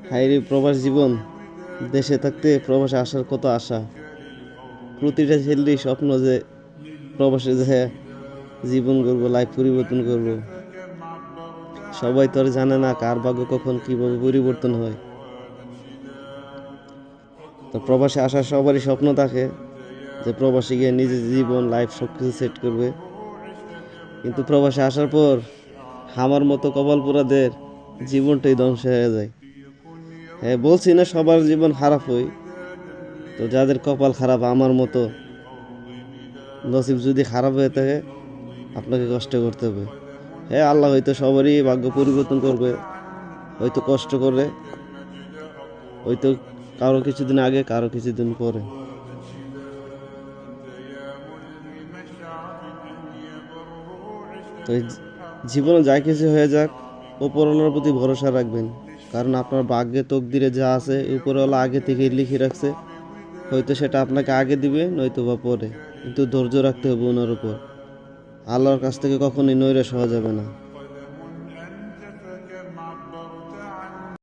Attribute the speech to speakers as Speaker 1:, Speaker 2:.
Speaker 1: হায়রে প্রবাস জীবন, দেশে থাকতে প্রবাসে আসার কত আশা। প্রতিটা ছেলেরই স্বপ্ন যে প্রবাসে যে জীবন করবো, লাইফ পরিবর্তন করব। সবাই তো আর জানে না কার ভাগ্য কখন কিভাবে পরিবর্তন হয়। তো প্রবাসে আসার সবারই স্বপ্ন থাকে যে প্রবাসে গিয়ে নিজের জীবন লাইফ সব কিছু সেট করবে। কিন্তু প্রবাসে আসার পর আমার মতো কপালপোড়াদের জীবনটাই ধ্বংস হয়ে যায়। হ্যাঁ, বলছি না সবার জীবন খারাপ হয়, তো যাদের কপাল খারাপ আমার মতো নসিব যদি খারাপ হয়ে থাকে আপনাকে কষ্ট করতে হবে। হ্যাঁ, আল্লাহ হয়তো সবারই ভাগ্য পরিবর্তন করবে, হয়তো কষ্ট করে, হয়তো কারো কিছুদিন আগে কারো কিছুদিন পরে। তো জীবনে যা কিছু হয়ে যাক উপরওয়ালার প্রতি ভরসা রাখবেন, কারণ আপনার ভাগ্যে তকদিরে যা আছে উপরওয়ালা আগে থেকেই লিখে রাখছে। হয়তো সেটা আপনাকে আগে দিবে নয়তো বা পরে, কিন্তু ধৈর্য রাখতে হবে ওনার উপর। আল্লাহর কাছ থেকে কখনোই নৈরাশ হওয়া যাবে না।